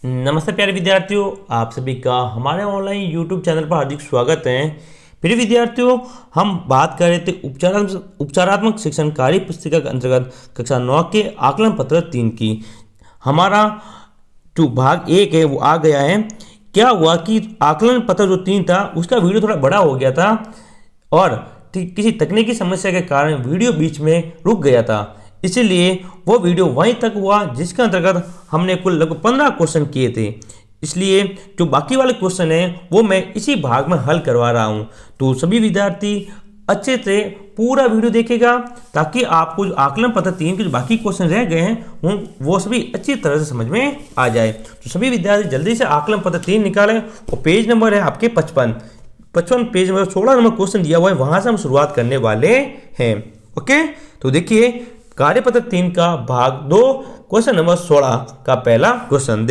नमस्ते प्यारे विद्यार्थियों, आप सभी का हमारे ऑनलाइन यूट्यूब चैनल पर हार्दिक स्वागत है। प्रिय विद्यार्थियों, हम बात कर रहे थे उपचारात्मक शिक्षण कार्य पुस्तिका के अंतर्गत कक्षा 9 के आकलन पत्र 3 की। हमारा जो भाग 1 है वो आ गया है। क्या हुआ कि आकलन पत्र जो 3 था उसका वीडियो थोड़ा बड़ा हो गया था और किसी तकनीकी समस्या के कारण वीडियो बीच में रुक गया था, इसीलिए वो वीडियो वहीं तक हुआ जिसके अंतर्गत हमने कुल लगभग 15 क्वेश्चन किए थे। इसलिए जो बाकी वाले क्वेश्चन हैं वो मैं इसी भाग में हल करवा रहा हूं। तो सभी विद्यार्थी अच्छे से पूरा वीडियो देखेगा ताकि आपको जो आकलन पत्र 3 के जो बाकी क्वेश्चन रह गए हैं वो सभी अच्छी तरह से समझ में आ जाए। तो सभी विद्यार्थी जल्दी से आकलन पत्र 3 निकालें और पेज नंबर है आपके 55 पेज नंबर 16 नंबर क्वेश्चन दिया हुआ है, वहां से हम शुरुआत करने वाले हैं। ओके, तो देखिए कार्यपत्र 3 का भाग 2 क्वेश्चन नंबर 16 का पहला क्वेश्चन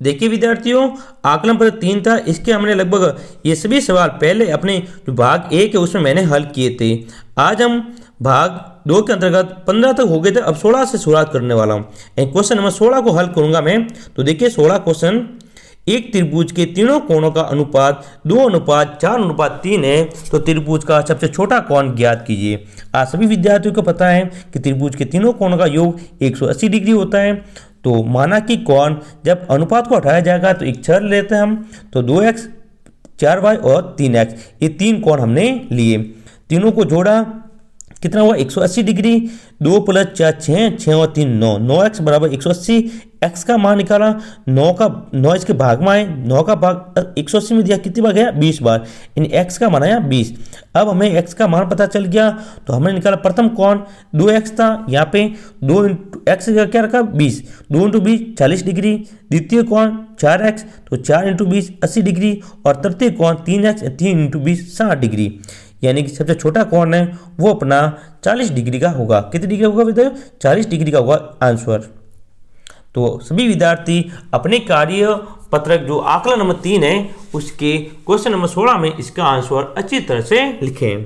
देखिए विद्यार्थियों, आकलन पत्र 3 था, इसके हमने लगभग ये सभी सवाल पहले अपने जो भाग 1 है उसमें मैंने हल किए थे। आज हम भाग 2 के अंतर्गत 15 तक हो गए थे, अब 16 से शुरुआत करने वाला हूँ। क्वेश्चन नंबर 16 को हल करूंगा मैं। तो देखिए 16 क्वेश्चन, एक त्रिभुज के तीनों कोणों का अनुपात 2:4:3 है, तो त्रिभुज का सबसे छोटा कोण ज्ञात कीजिए। आज सभी विद्यार्थियों को पता है कि त्रिभुज के तीनों कोणों का योग 180 डिग्री होता है। तो माना कि कोण जब अनुपात को हटाया जाएगा तो एक छड़ लेते हैं हम, तो 2x 4y और 3x, ये 3 कोण हमने लिए, तीनों को जोड़ा, कितना हुआ 180 डिग्री। 2 + 4 6, 6 और 3 9, 9x बराबर 180। x का मान निकाला, 9 इसके भाग में आए, 9 का भाग 180 में दिया, कितनी बार गया 20 बार, इन x का मान आया 20। अब हमें x का मान पता चल गया, तो हमने निकाला प्रथम कोण 2x था, यहाँ पे 2 × x का क्या रखा 20, 2 × 20 40 डिग्री। द्वितीय कोण 4x, तो 4 × 20 80 डिग्री, और तृतीय कोण 3x, 3 × 20 60 डिग्री। यानी कि सबसे छोटा कोण है वो अपना 40 डिग्री का होगा। कितनी डिग्री होगा विद्यार्थी? 40 डिग्री का होगा आंसर। तो सभी विद्यार्थी अपने कार्य पत्रक जो आकलन नंबर 3 है उसके क्वेश्चन नंबर 16 में इसका आंसर अच्छी तरह से लिखें।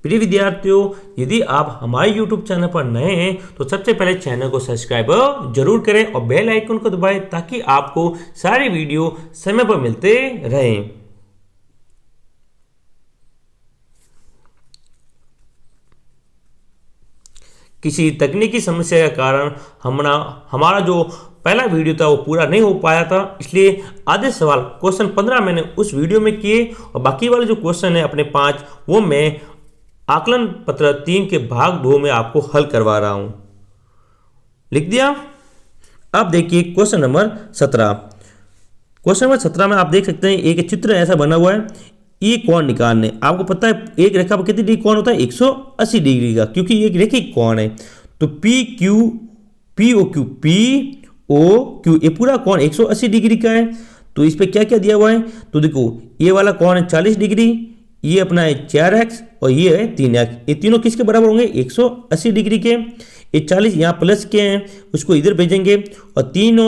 प्रिय विद्यार्थियों, यदि आप हमारे YouTube चैनल पर नए हैं तो सबसे पहले चैनल को सब्सक्राइब जरूर करें और बेल आइकन को दबाएं ताकि आपको सारे वीडियो समय पर मिलते रहें। किसी तकनीकी समस्या के कारण हमारा जो पहला वीडियो था वो पूरा नहीं हो पाया था, इसलिए आधे सवाल क्वेश्चन 15 मैंने उस वीडियो में किए और बाकी वाले जो क्वेश्चन है अपने 5 वो मैं आकलन पत्र 3 के भाग 2 में आपको हल करवा रहा हूं। लिख दिया। अब देखिए क्वेश्चन नंबर 17। क्वेश्चन नंबर 17 में आप देख सकते हैं एक चित्र ऐसा बना हुआ है, ये कोण निकालने। आपको पता है एक रेखा पर कितनी डिग्री कोण होता है 180 डिग्री का, क्योंकि एक रेखिक कोण है। तो POQ ये पूरा कोण 180 डिग्री का है। तो इस पे क्या क्या दिया हुआ है, तो देखो ये वाला कोण है 40 डिग्री, ये अपना है 4x और ये है 3x, ये तीनों किसके बराबर होंगे 180 डिग्री के। ये 40 यहाँ प्लस के हैं उसको इधर भेजेंगे, और 3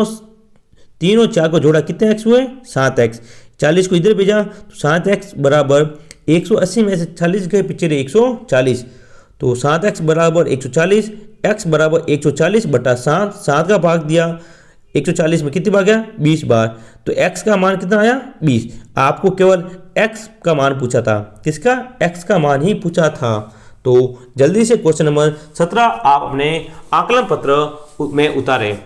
और 4 को जोड़ा, कितने x हुए 7x, 40 को इधर भेजा तो 7x बराबर 180 में से 40 गए पीछे 140, तो 7x बराबर 140, x बराबर 140 बटा 7, 7 का भाग दिया 140 में कितनी बार गया 20 बार, तो x का मान कितना आया 20। आपको केवल x का मान पूछा था, किसका x का मान ही पूछा था। तो जल्दी से क्वेश्चन नंबर 17 आप अपने आकलन पत्र में उतारें।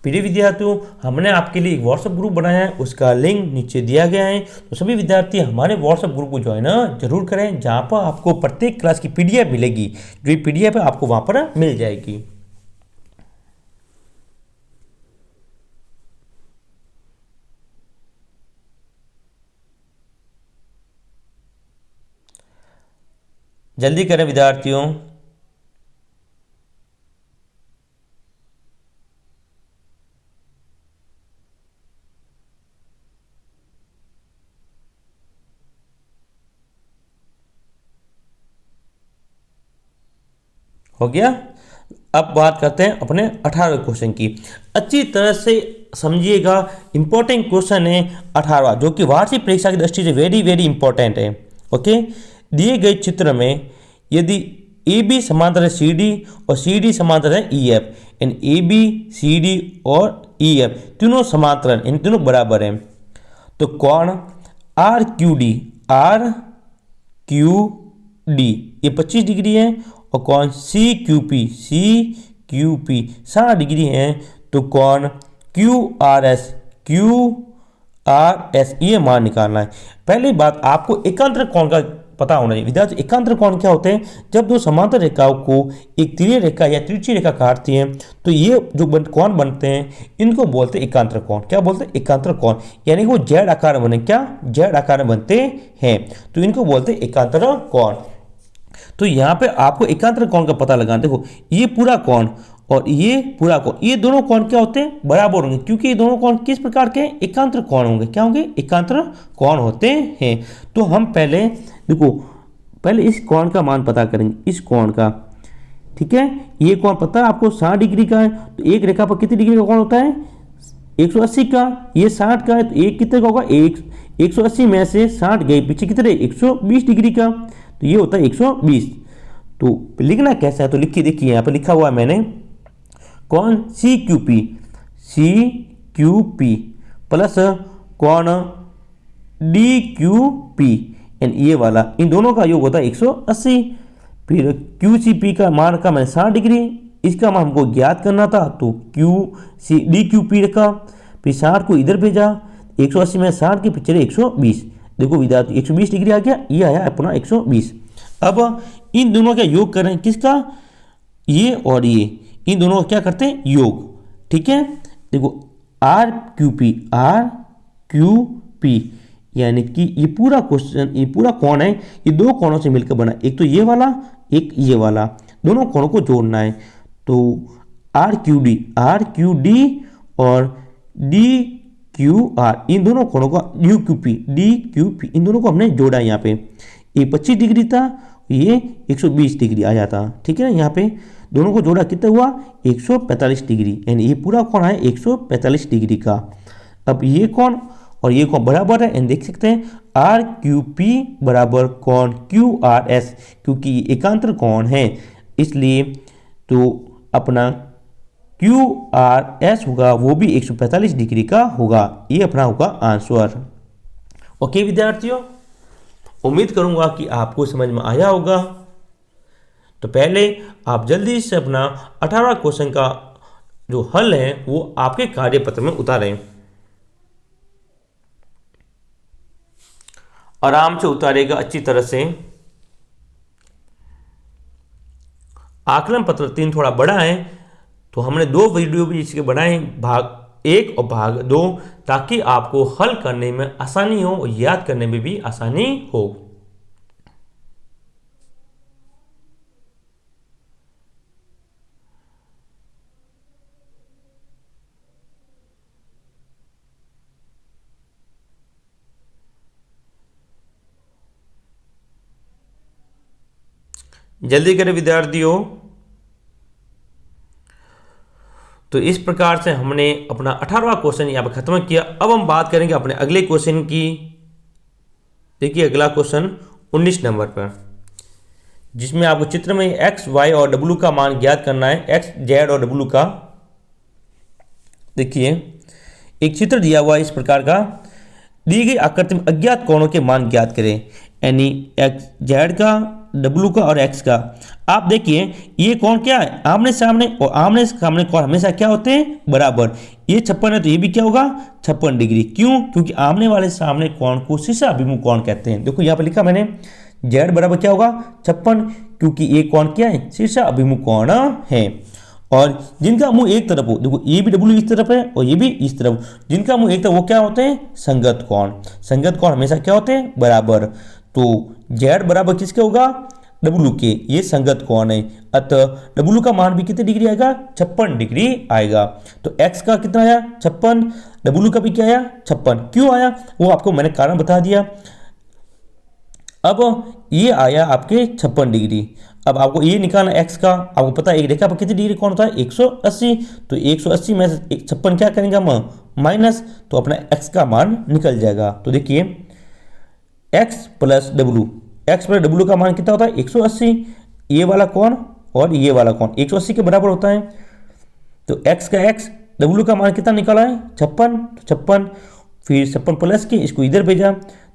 प्रिय विद्यार्थियों, हमने आपके लिए एक व्हाट्सएप ग्रुप बनाया है, उसका लिंक नीचे दिया गया है। तो सभी विद्यार्थी हमारे व्हाट्सएप ग्रुप को ज्वाइन जरूर करें, जहां पर आपको प्रत्येक क्लास की PDF मिलेगी, जो PDF है आपको वहां पर मिल जाएगी। जल्दी करें विद्यार्थियों। हो गया। अब बात करते हैं अपने 18वें क्वेश्चन की। अच्छी तरह से समझिएगा, इंपॉर्टेंट क्वेश्चन है 18वां, जो कि वार्षिक परीक्षा की दृष्टि से वेरी वेरी इंपॉर्टेंट है। ओके, दिए गए चित्र में यदि ए बी समांतर है सी डी और सी डी समांतर है E F, and A B C D और ई एफ तीनों समांतर हैं, इन तीनों बराबर हैं, तो कोण R Q D, R Q D ये 25 डिग्री है, और कोण C Q P, C Q P 60 degree है, तो कोण Q R S, Q R S ये मान निकालना है। पहली बात आपको एकांतर कोण का पता होना चाहिए। विद्यार्थी एकांतर कोण क्या होते हैं? जब दो समांतर रेखाओं को एक तिर्यक रेखा या तिरछी रेखा काटती है तो ये जो कोण बनते हैं इनको बोलते हैं एकांतर कोण। क्या बोलते हैं? एकांतर कोण, यानी कि वो जेड आकार में बने, क्या जेड आकार में बनते हैं, तो इनको बोलते हैं एकांतर कोण। तो यहाँ पे आपको एकांतर कोण का पता लगाना। देखो ये पूरा कोण और ये पूरा कोण, ये दोनों कोण क्या होते हैं? बराबर होंगे, क्योंकि ये दोनों कोण किस प्रकार के हैं? एकांतर कोण होंगे। क्या होंगे? एकांतर कोण होते हैं। तो हम पहले देखो, पहले इस कोण का मान पता करेंगे, इस कोण का, ठीक है। ये कोण पता है आपको 60 डिग्री का है, तो एक रेखा पर कितनी डिग्री का कोण होता है? 180 का। ये 60 का है तो एक कितने का होगा? 180 में से 60 गए पीछे, कितने? 120 डिग्री का, तो ये होता है 120। तो लिखना कैसा है? तो लिखिए, देखिए यहाँ पर लिखा हुआ है मैंने, कोण C Q P, C Q P plus कोण डी क्यू पी, एंड ये वाला, इन दोनों का योग होता है 180। फिर क्यू सी पी का मान रखा मैंने 60 डिग्री, इसका मान हमको ज्ञात करना था, तो Q C D Q P रखा, फिर 60 को इधर भेजा, 180 में 60 के पिछले 120। देखो विद्यार्थी 120 डिग्री आ गया, ये आया अपना 120। अब इन दोनों का योग करें, किसका? ये और ये, इन दोनों का क्या करते हैं? योग, ठीक है। देखो R Q P, R Q P, यानी कि ये पूरा क्वेश्चन, ये पूरा कोण है, ये दो कोणों से मिलकर बना, एक तो ये वाला, एक ये वाला, दोनों कोणों को जोड़ना है। तो आर क्यू डी और डी क्यू आर, इन दोनों कोणों का U Q P, D Q P, इन दोनों को हमने जोड़ा। यहाँ पे ये 25 डिग्री था, ये 120 डिग्री आया था, ठीक है ना। यहाँ पे दोनों को जोड़ा, कितना हुआ? 145 डिग्री, यानी ये पूरा कोण है 145 डिग्री का। अब ये कोण और ये कोण बराबर है, देख सकते हैं आर क्यू पी बराबर कोण क्यू आर एस, क्योंकि ये एकांतर कोण है इसलिए तो अपना क्यू आर एस होगा वो भी 145 डिग्री का होगा। ये अपना होगा आंसर। ओके विद्यार्थियों, उम्मीद करूंगा कि आपको समझ में आया होगा। तो पहले आप जल्दी से अपना 18वां क्वेश्चन का जो हल है वो आपके कार्यपत्र में उतारें। आराम से उतारेगा अच्छी तरह से। आकलन पत्र 3 थोड़ा बड़ा है, तो हमने 2 वीडियो भी इसके बनाए, भाग 1 और भाग 2, ताकि आपको हल करने में आसानी हो और याद करने में भी आसानी हो। जल्दी करें विद्यार्थियों। तो इस प्रकार से हमने अपना 18वां क्वेश्चन यहाँ पर खत्म किया। अब हम बात करेंगे अपने अगले क्वेश्चन की। देखिए अगला क्वेश्चन 19 नंबर पर, जिसमें आपको चित्र में एक्स वाई और डब्ल्यू का मान ज्ञात करना है, एक्स जेड और डब्ल्यू का। देखिए एक चित्र दिया हुआ है इस प्रकार का, दी गई आकृति में अज्ञात कोणों के मान ज्ञात करें, यानी एक्स जेड का, डब्ल्यू का और एक्स का। आप देखिए ये कोण क्या है? आमने सामने, और आमने सामने कोण हमेशा क्या होते हैं? बराबर। ये 56 है तो ये भी क्या होगा? 56 डिग्री। क्यों? क्योंकि आमने वाले सामने कोण को शीर्ष अभिमुख कोण कहते हैं। देखो यहाँ पर लिखा मैंने जेड बराबर क्या होगा? 56, क्योंकि ये कोण क्या है? शीर्ष अभिमुख कोण है। और जिनका मुंह एक तरफ हो, देखो ये भी डब्ल्यू इस तरफ है और ये भी इस तरफ, जिनका मुंह एक तरफ वो क्या होते हैं? संगत कोण। संगत कोण हमेशा क्या होते हैं? बराबर। तो जेड बराबर किसके होगा? डब्ल्यू के। ये संगत कोण है, अतः डब्ल्यू का मान भी कितने डिग्री आएगा? 56 डिग्री आएगा। तो एक्स का कितना आया? 56। डब्ल्यू का भी क्या आया? 56। क्यों आया वो आपको मैंने कारण बता दिया। अब ये आया आपके 56 डिग्री। अब आपको ये निकालना एक्स का, आपको पता है एक रेखा पर कितनी डिग्री कोण होता है? 180। तो 180 में से 56 क्या करेंगे हम? माइनस, तो अपना एक्स का मान निकल जाएगा। तो देखिए x plus W, x plus W का मान कितना होता है? 180। ये वाला कोण और ये वाला कोण 180 के बराबर होता है। तो x का x, w का मान कितना निकाला है 56, तो 56 फिर 56 प्लस के इसको इधर भेजा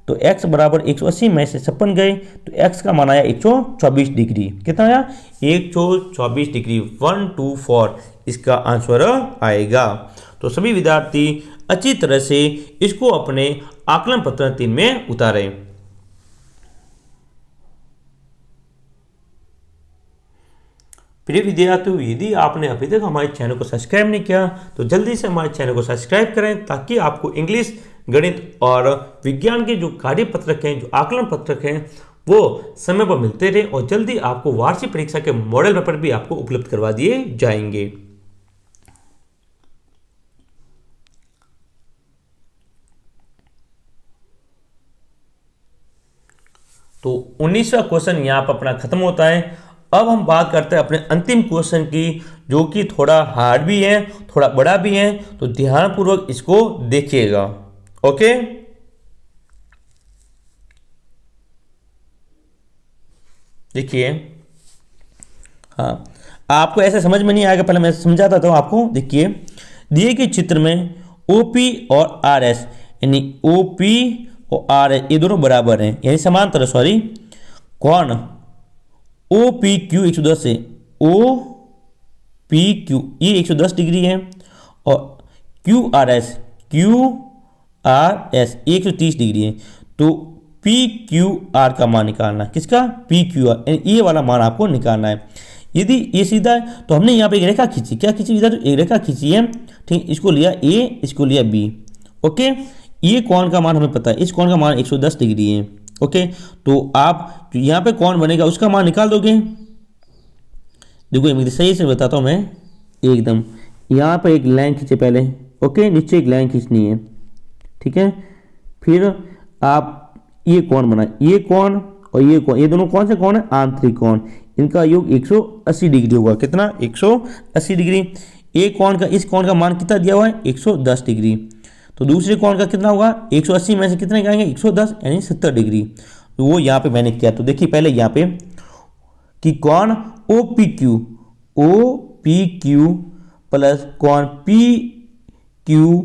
तो x बराबर 180 में से 56 गए तो x का मान आया 124 डिग्री। कितना आया 124 डिग्री, 124 इसका आंसर आएगा। तो सभी विद्यार्थी अच्छी तरह से इसको अपने आकलन पत्र 3 में उतारें। प्रिय विद्यार्थियों, यदि आपने अभी तक हमारे चैनल को सब्सक्राइब नहीं किया तो जल्दी से हमारे चैनल को सब्सक्राइब करें ताकि आपको इंग्लिश, गणित और विज्ञान के जो कार्य पत्रक हैं, जो आकलन पत्रक हैं, वो समय पर मिलते रहे और जल्दी आपको वार्षिक परीक्षा के मॉडल पेपर भी आपको उपलब्ध करवा दिए जाएंगे। तो 19वां क्वेश्चन यहाँ पर अपना खत्म होता है। अब हम बात करते हैं अपने अंतिम क्वेश्चन की, जो कि थोड़ा हार्ड भी है, थोड़ा बड़ा भी है, तो ध्यानपूर्वक इसको देखिएगा। ओके, देखिए, हाँ, आपको ऐसे समझ में नहीं आएगा, पहले मैं समझाता था आपको। देखिए, दिए गए चित्र में OP और RS यानी OP और RS ये दोनों बराबर हैं, यानी समांतर, सॉरी, कोण OPQ 110 है, OPQ ये 110 डिग्री है और QRS ये 130 डिग्री है। तो PQR का मान निकालना, किसका PQR, ये वाला मान आपको निकालना है। यदि ये सीधा है तो हमने यहाँ पे एक रेखा खींची, क्या खींची इधर, एक रेखा खींची है, ठीक, इसको लिया A, इसको लिया B। ओके, ये कोण का मान हमें पता है, इस कोण का मान 110 डिग्री है। ओके, तो आप जो यहाँ पे कोण बनेगा उसका मान निकाल दोगे। देखो सही से बताता हूँ मैं एकदम, यहाँ पे एक लाइन खींचे पहले, ओके, नीचे एक लाइन खींचनी है, ठीक है, फिर आप ये कोण बनाए, ये कोण और ये कोण, ये दोनों कौन से कोण है, आंतरिक कोण, इनका योग 180 डिग्री होगा। कितना 180 डिग्री। एक कोण का, इस कोण का मान कितना दिया हुआ है 110 डिग्री। तो दूसरे कोण का कितना होगा 180 में से कितने कहेंगे 110 यानी 70 डिग्री। तो वो यहाँ पे मैंने किया। तो देखिए पहले यहाँ पे कि कोण OPQ प्लस कोण PQ,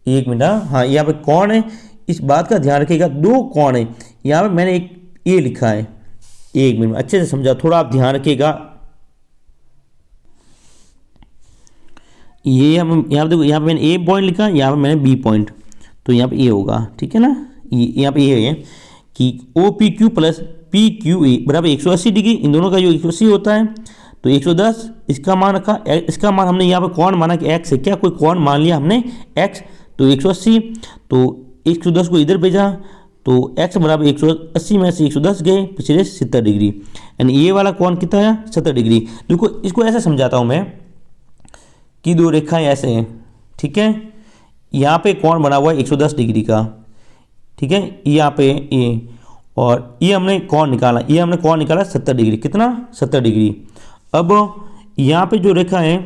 एक मिनट, हाँ, यहाँ पे कोण है, इस बात का ध्यान रखिएगा, दो कोण है, यहाँ पे मैंने एक ए लिखा है, एक मिनट अच्छे से समझा, थोड़ा आप ध्यान रखिएगा। ये हम यहाँ पे देखो, यहाँ पे मैंने ए पॉइंट लिखा, यहाँ पे मैंने बी पॉइंट, तो यहाँ पे ए होगा, ठीक है ना। यहाँ पे ये है कि OPQ प्लस PQA बराबर 180 डिग्री, इन दोनों का जो 180 होता है, तो 110 इसका मान रखा, इसका मान हमने यहाँ पे कोण माना कि x है, क्या कोई कोण मान लिया हमने x, तो 180, तो 110 को इधर भेजा, तो x बराबर 180 में से 110 गए, पिछले 70 डिग्री, यानी ये वाला कोण कितना है 70 डिग्री। देखो इसको ऐसे समझाता हूँ मैं कि दो रेखाएं ऐसे हैं, ठीक है, यहाँ पे कोण बना हुआ है 110 डिग्री का, ठीक है, यहाँ पे ये, और ये हमने कोण निकाला, ये हमने कोण निकाला 70 डिग्री, कितना 70 डिग्री। अब यहाँ पे जो रेखा है,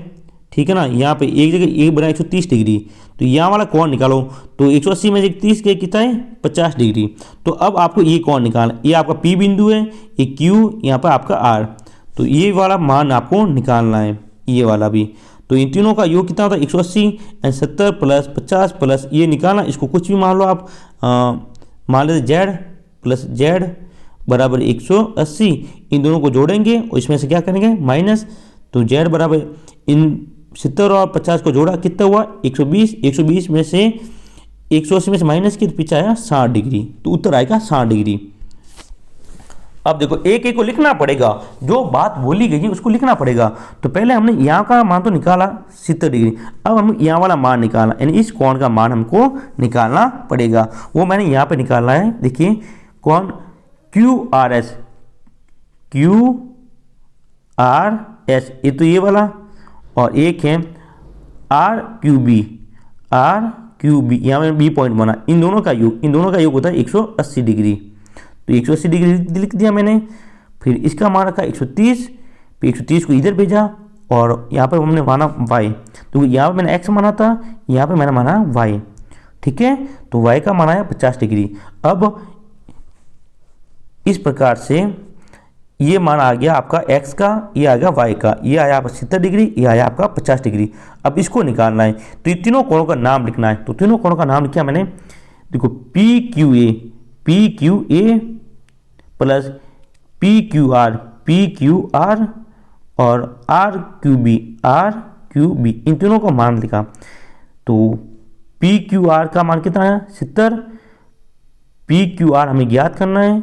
ठीक है ना, यहाँ पे एक जगह एक बना 130 डिग्री, तो यहाँ वाला कोण निकालो, तो 180 में से 30 के कितना है 50 डिग्री। तो अब आपको ये कोण निकालना, ये आपका P बिंदु है, ये Q, यहाँ पर आपका R, तो ये वाला मान आपको निकालना है, ये वाला भी। तो इन तीनों का योग कितना होता है 180 एंड 70 प्लस 50 प्लस ये निकालना, इसको कुछ भी मान लो आप, मान लेते Z प्लस Z बराबर 180, इन दोनों को जोड़ेंगे और इसमें से क्या करेंगे माइनस, तो Z बराबर इन 70 और 50 को जोड़ा कितना हुआ 120, 120 में से 180 में से माइनस की, तो पीछे आया 60 डिग्री, तो उत्तर आएगा 60 डिग्री। अब देखो एक एक को लिखना पड़ेगा, जो बात बोली गई है उसको लिखना पड़ेगा। तो पहले हमने यहाँ का मान तो निकाला 70 डिग्री, अब हम यहाँ वाला मान निकालना, यानी इस कोण का मान हमको निकालना पड़ेगा, वो मैंने यहाँ पे निकालना है। देखिए कोण QRS, ये तो ये वाला, और एक है RQB, यहाँ में बी पॉइंट बना, इन दोनों का योग होता है 180 डिग्री, तो 180 डिग्री लिख दिया मैंने। फिर इसका मान रखा 130, फिर 130 को इधर भेजा और यहाँ पे हमने माना y, तो यहाँ पे मैंने x माना था, यहाँ पे मैंने माना y, ठीक है, तो y का मान आया 50 डिग्री। अब इस प्रकार से ये मान आ गया आपका x का, ये आ गया y का, ये आया आपका 70 डिग्री, ये आया आपका 50 डिग्री। अब इसको निकालना है तो ये तीनों कोणों का नाम लिखना है। तो तीनों कोणों का नाम लिखा मैंने, देखो P Q A plus P Q R और आर क्यू बी, इन तीनों का मान लिखा। तो पी क्यू आर का मान कितना है 70, पी क्यू आर हमें ज्ञात करना है,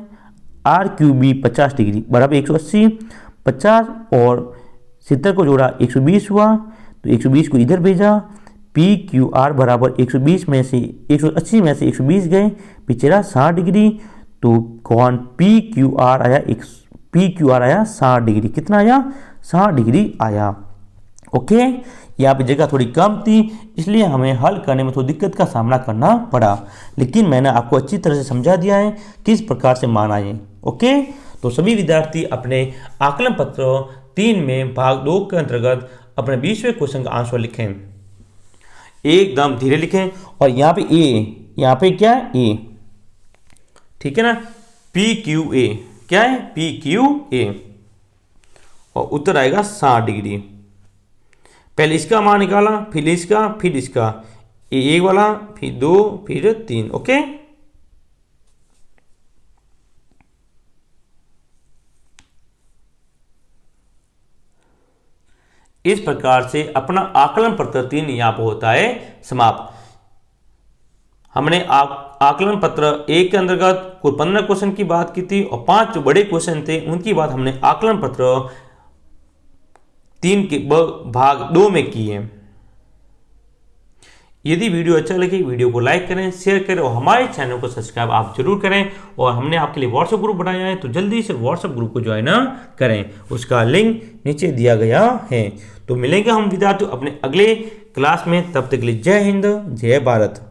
आर क्यू बी 50 डिग्री बराबर 180, 50 और 70 को जोड़ा 120 हुआ, तो 120 को इधर भेजा, पी क्यू आर बराबर 120 में से 180 में से 120 गए, पिछड़ा 60 डिग्री, तो कौन पी क्यू आर आया 60 डिग्री। कितना आया 60 डिग्री आया। ओके, यहाँ पे जगह थोड़ी कम थी इसलिए हमें हल करने में थोड़ी दिक्कत का सामना करना पड़ा, लेकिन मैंने आपको अच्छी तरह से समझा दिया है किस प्रकार से मान आए। ओके, तो सभी विद्यार्थी अपने आकलन पत्र 3 में भाग 2 के अंतर्गत अपने 20वें क्वेश्चन का आंसर लिखें, एकदम धीरे लिखें। और यहाँ पे यहाँ पे क्या है ए, ठीक है ना, पी क्यू ए क्या है पी क्यू ए, और उत्तर आएगा 60 डिग्री। पहले इसका मान निकाला, फिर इसका, फिर इसका, एक वाला, फिर 2, फिर 3। ओके, इस प्रकार से अपना आकलन पत्र 3 यहाँ पर होता है समाप्त। हमने आकलन पत्र 1 के अंतर्गत कुल 15 क्वेश्चन की बात की थी और 5 जो बड़े क्वेश्चन थे उनकी बात हमने आकलन पत्र 3 के भाग 2 में की है। यदि वीडियो अच्छा लगे वीडियो को लाइक करें, शेयर करें और हमारे चैनल को सब्सक्राइब आप जरूर करें। और हमने आपके लिए व्हाट्सएप ग्रुप बनाया है तो जल्दी से व्हाट्सएप ग्रुप को ज्वाइन करें, उसका लिंक नीचे दिया गया है। तो मिलेंगे हम विद्यार्थी अपने अगले क्लास में, तब तक के लिए जय हिंद जय भारत।